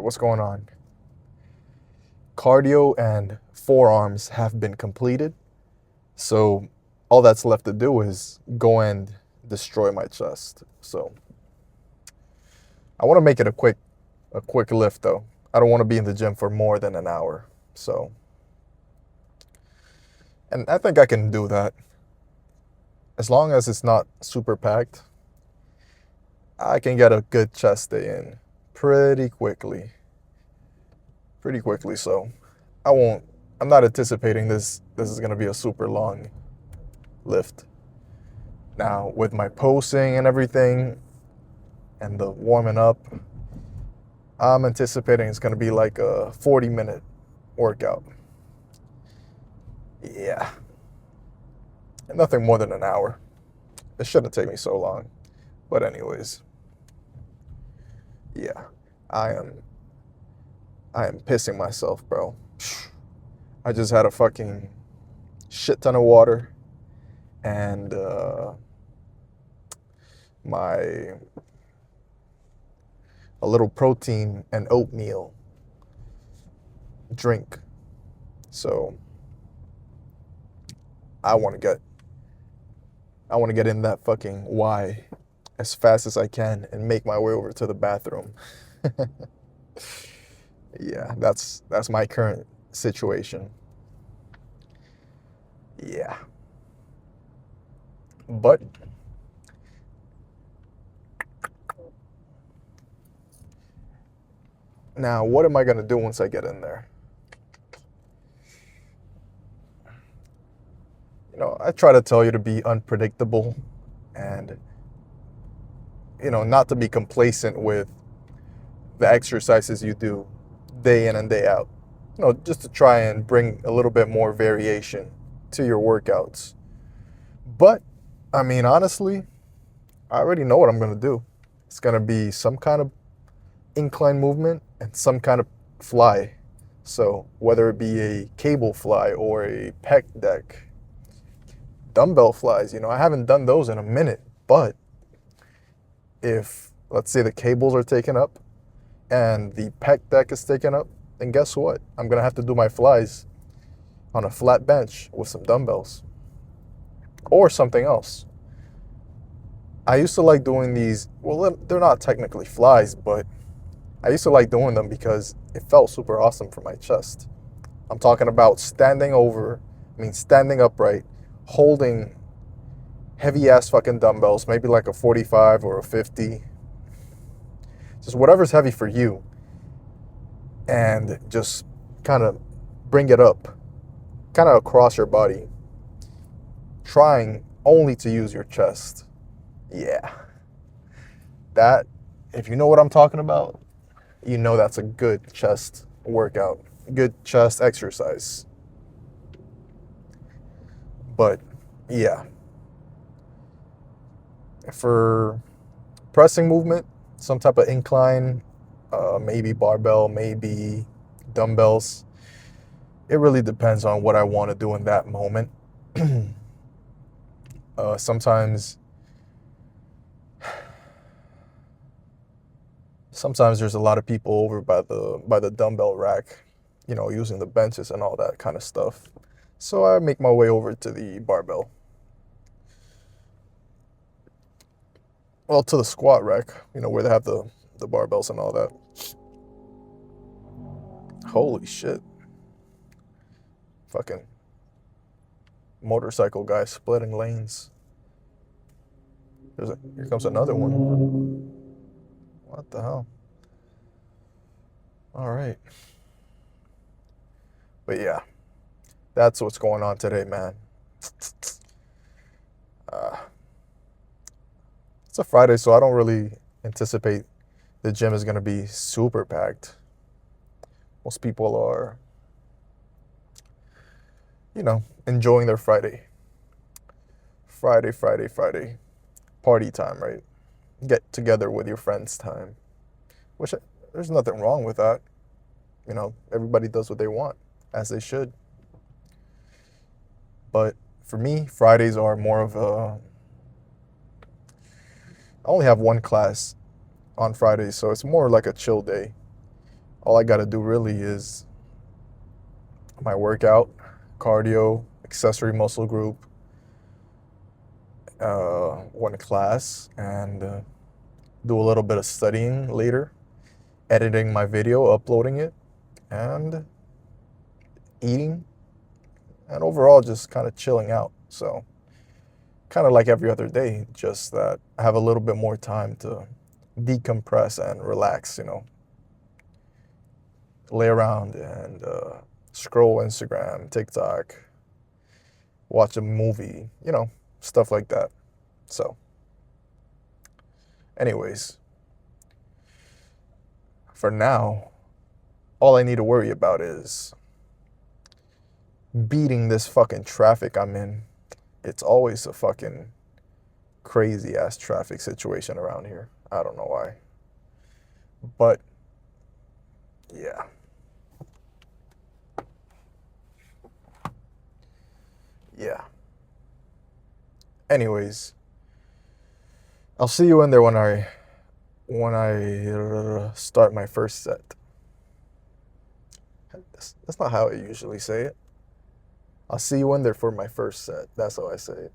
right, what's going on? Cardio and forearms have been completed. So all that's left to do is go and destroy my chest. So I want to make it a quick lift though. I don't want to be in the gym for more than an hour. So and I think I can do that. As long as it's not super packed, I can get a good chest day in pretty quickly. Pretty quickly, so I won't I'm not anticipating this is going to be a super long lift. Now, with my posing and everything and the warming up, I'm anticipating it's going to be like a 40-minute workout. Yeah, nothing more than an hour. It shouldn't take me so long. But anyways, yeah, I am I am pissing myself, bro. I just had a fucking shit ton of water and my a little protein and oatmeal drink. So I want to get I want to get in that fucking Y as fast as I can and make my way over to the bathroom. Yeah, that's my current situation. Yeah. But now what am I going to do once I get in there? I try to tell you to be unpredictable and not to be complacent with the exercises you do day in and day out. Just to try and bring a little bit more variation to your workouts. But, I mean, honestly, I already know what I'm going to do. It's going to be some kind of incline movement and some kind of fly. So, whether it be a cable fly or a pec deck, dumbbell flies, I haven't done those in a minute. But if, let's say, the cables are taken up and the pec deck is taken up, then guess what? I'm going to have to do my flies on a flat bench with some dumbbells or something else. I used to like doing these, well, they're not technically flies, but I used to like doing them because it felt super awesome for my chest. I'm talking about standing upright, holding heavy ass fucking dumbbells, maybe like a 45 or a 50, just whatever's heavy for you, and just kind of bring it up, kind of across your body, trying only to use your chest. Yeah. That, if you know what I'm talking about, that's a good chest workout, good chest exercise. But yeah, for pressing movement, some type of incline, maybe barbell, maybe dumbbells. It really depends on what I want to do in that moment. Sometimes there's a lot of people over by the dumbbell rack, using the benches and all that kind of stuff. So I make my way over to the barbell. Well, to the squat rack, where they have the barbells and all that. Holy shit. Fucking motorcycle guy splitting lanes. Here comes another one. What the hell? All right. But yeah, that's what's going on today, man. It's a Friday, so I don't really anticipate the gym is going to be super packed. Most people are, enjoying their Friday. Friday. Party time, right? Get together with your friends time. Which, there's nothing wrong with that. Everybody does what they want, as they should. But for me, Fridays are more of I only have one class on Fridays, so it's more like a chill day. All I got to do really is my workout, cardio, accessory muscle group, one class, and do a little bit of studying later, editing my video, uploading it, and eating, and overall just kind of chilling out. So kind of like every other day, just that I have a little bit more time to decompress and relax, lay around and scroll Instagram, TikTok, watch a movie, stuff like that. So, anyways, for now, all I need to worry about is beating this fucking traffic I'm in. It's always a fucking crazy ass traffic situation around here. I don't know why. But yeah. Yeah. Anyways, I'll see you in there when I start my first set. That's not how I usually say it. I'll see you in there for my first set. That's how I say it.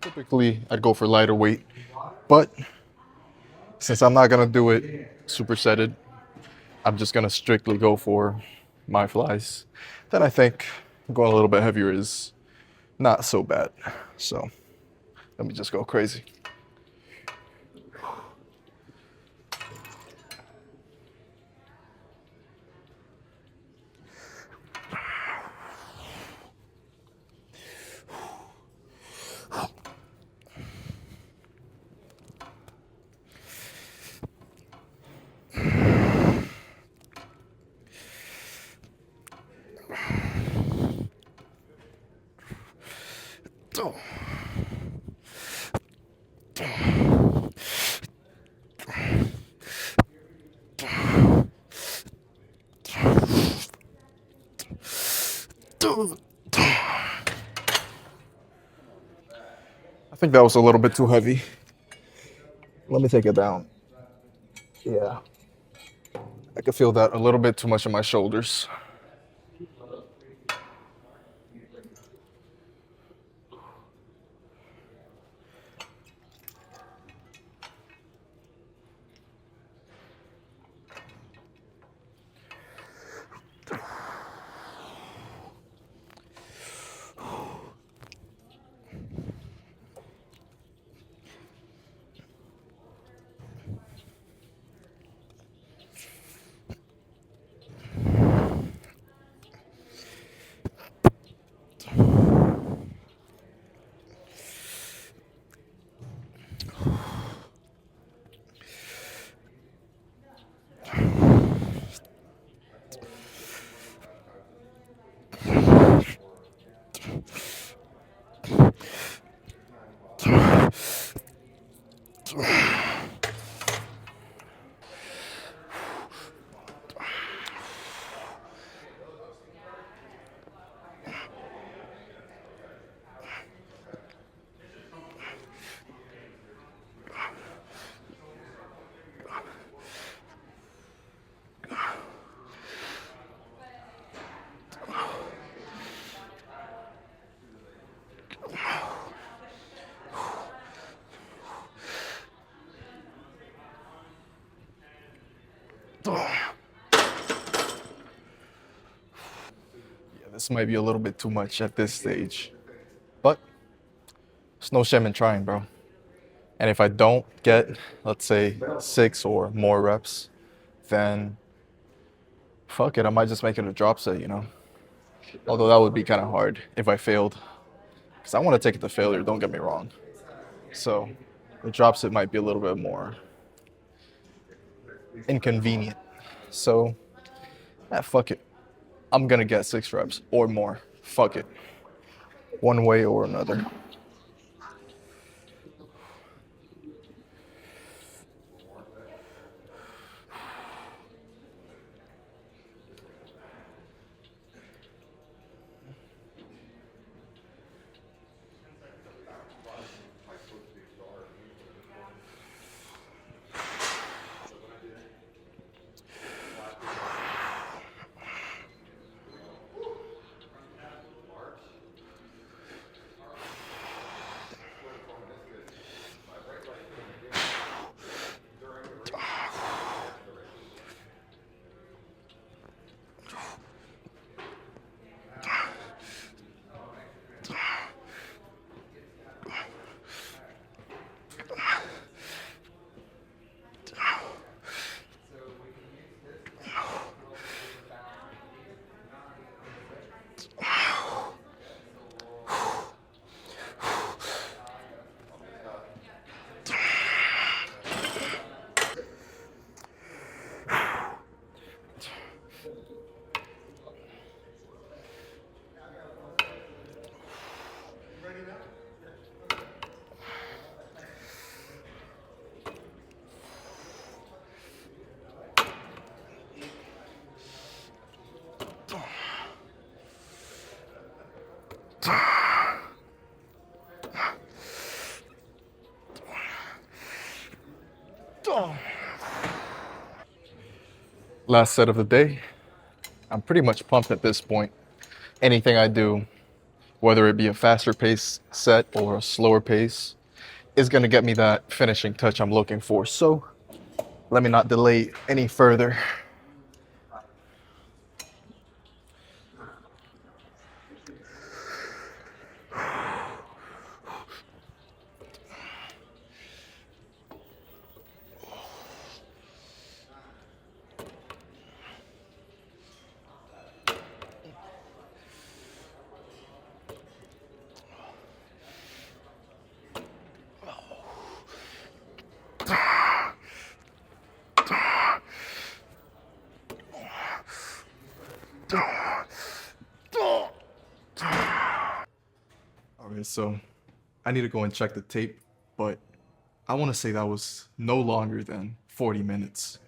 Typically, I'd go for lighter weight, but since I'm not gonna do it supersetted, I'm just gonna strictly go for my flies. Then I think going a little bit heavier is not so bad. So let me just go crazy. I think that was a little bit too heavy. Let me take it down. Yeah. I could feel that a little bit too much in my shoulders. This might be a little bit too much at this stage, but it's no shame in trying, bro. And if I don't get, let's say, 6 or more reps, then fuck it, I might just make it a drop set. Although that would be kind of hard if I failed, because I want to take it to failure, don't get me wrong. So the drop set might be a little bit more inconvenient. So, fuck it. I'm gonna get 6 reps or more. Fuck it. One way or another. Last set of the day. I'm pretty much pumped at this point. Anything I do, whether it be a faster pace set or a slower pace, is going to get me that finishing touch I'm looking for. So let me not delay any further. Okay, so I need to go and check the tape, but I want to say that was no longer than 40 minutes.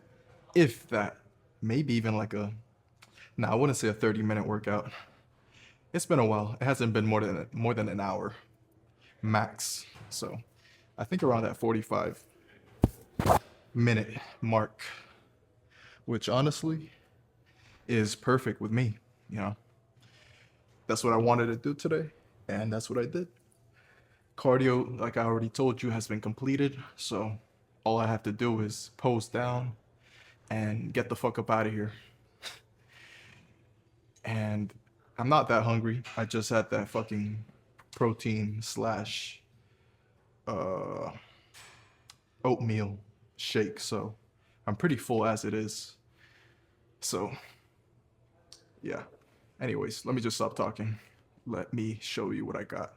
If that. Maybe even like I wouldn't say a 30-minute workout. It's been a while. It hasn't been more than an hour max. So I think around that 45-minute mark, which honestly is perfect with me, you know. That's what I wanted to do today, and that's what I did. Cardio, like I already told you, has been completed, so all I have to do is pose down and get the fuck up out of here. And I'm not that hungry. I just had that fucking protein slash oatmeal shake, so I'm pretty full as it is. So yeah. Anyways, let me just stop talking. Let me show you what I got.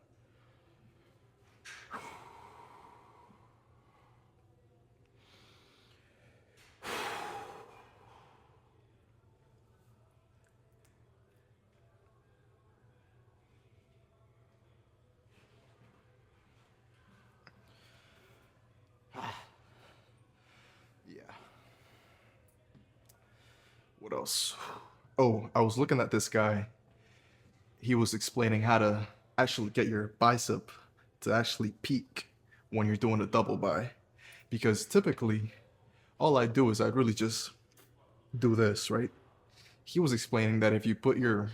Yeah. What else? Oh, I was looking at this guy. He was explaining how to actually get your bicep to actually peak when you're doing a double bi. Because typically, all I do is I'd really just do this, right? He was explaining that if you put your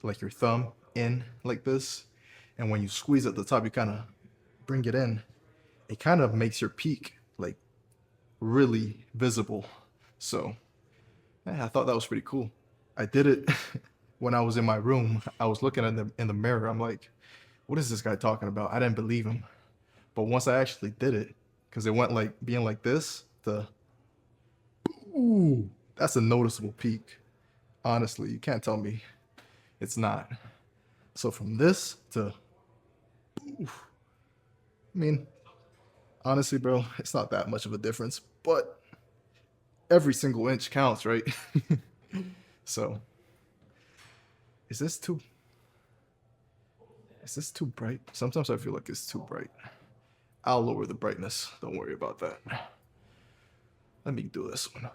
thumb in like this, and when you squeeze at the top, you kind of bring it in, it kind of makes your peak like really visible. So yeah, I thought that was pretty cool. I did it when I was in my room, I was looking in the mirror. I'm like, what is this guy talking about? I didn't believe him. But once I actually did it, because it went like being like this to, ooh, that's a noticeable peak. Honestly, you can't tell me it's not. So from this to, I mean, honestly, bro, it's not that much of a difference, but every single inch counts, right? So, is this too is this too bright? Sometimes I feel like it's too bright. I'll lower the brightness. Don't worry about that. Let me do this one.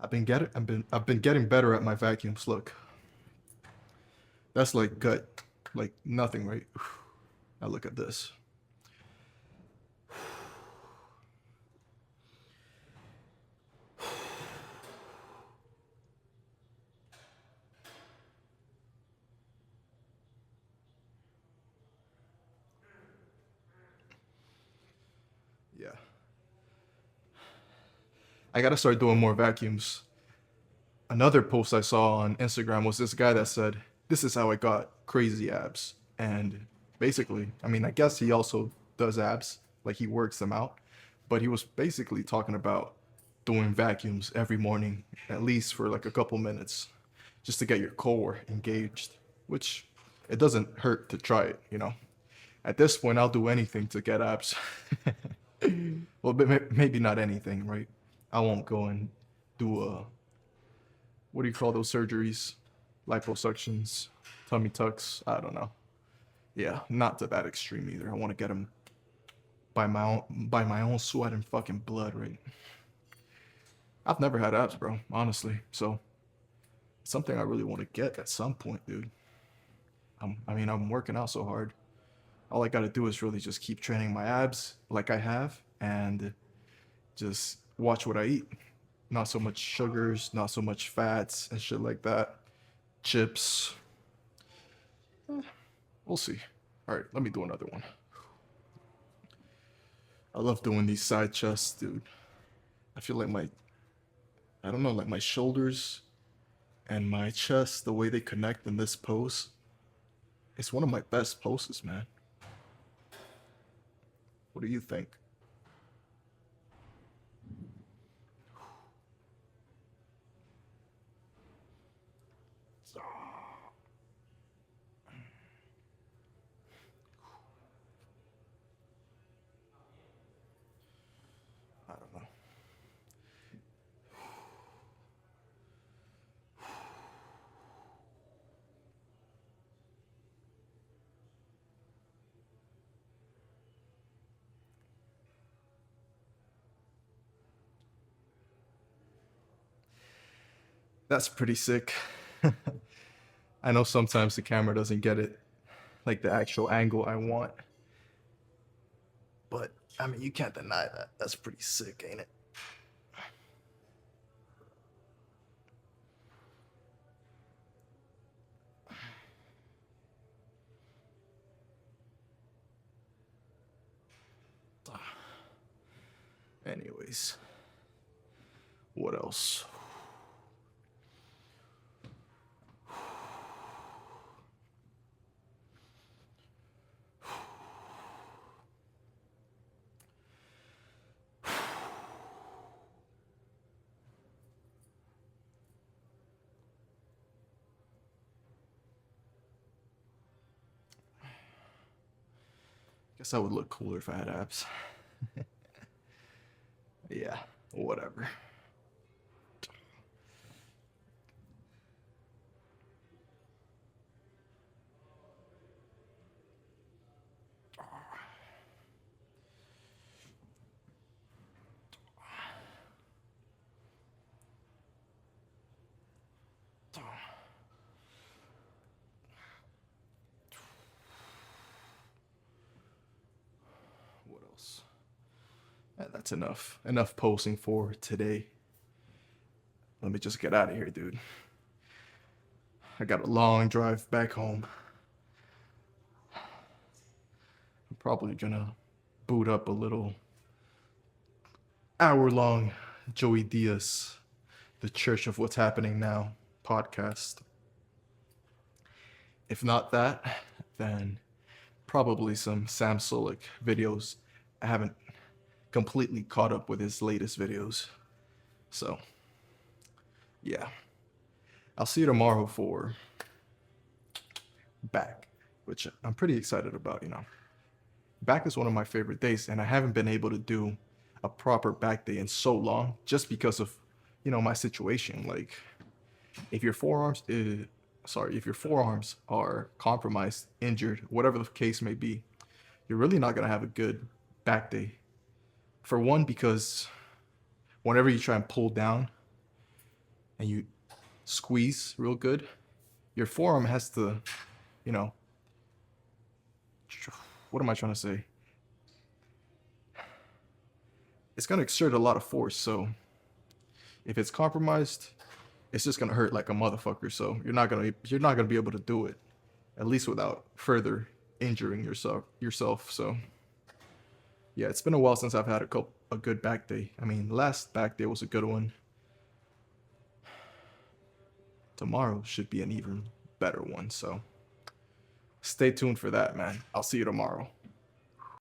I've been getting better at my vacuums. Look, that's like gut, like nothing, right? Now look at this. Yeah, I gotta start doing more vacuums. Another post I saw on Instagram was this guy that said, "This is how I got crazy abs." And basically, I mean, I guess he also does abs, like he works them out, but he was basically talking about doing vacuums every morning, at least for like a couple minutes, just to get your core engaged, which it doesn't hurt to try it, you know. At this point, I'll do anything to get abs. Well, maybe not anything, right? I won't go and do a what do you call those surgeries? Liposuctions, tummy tucks. I don't know. Yeah, not to that extreme either. I want to get them by my own sweat and fucking blood, right? I've never had abs, bro, honestly. So it's something I really want to get at some point, dude. I mean, I'm working out so hard. All I got to do is really just keep training my abs like I have and just watch what I eat. Not so much sugars, not so much fats and shit like that. Chips. We'll see. All right, let me do another one. I love doing these side chests, dude. I feel like I don't know, like my shoulders and my chest, the way they connect in this pose, it's one of my best poses, man. What do you think? I don't know. That's pretty sick. I know sometimes the camera doesn't get it, like the actual angle I want. But, I mean, you can't deny that. That's pretty sick, ain't it? Anyways, what else? Guess I would look cooler if I had abs. Yeah, whatever. What else? That's enough. Enough posing for today. Let me just get out of here, dude. I got a long drive back home. I'm probably gonna boot up a little hour-long Joey Diaz, The Church of What's Happening Now podcast. If not that, then probably some Sam Sulek videos. I haven't completely caught up with his latest videos. So, yeah. I'll see you tomorrow for back, which I'm pretty excited about. Back is one of my favorite days, and I haven't been able to do a proper back day in so long just because of, my situation. Like, if your forearms, if your forearms are compromised, injured, whatever the case may be, you're really not gonna have a good back day. For one, because whenever you try and pull down and you squeeze real good, your forearm has to, you know, what am I trying to say? It's gonna exert a lot of force. So if it's compromised, it's just gonna hurt like a motherfucker. So you're not gonna be able to do it, at least without further injuring yourself. So yeah, it's been a while since I've had a good back day. I mean, last back day was a good one. Tomorrow should be an even better one. So stay tuned for that, man. I'll see you tomorrow.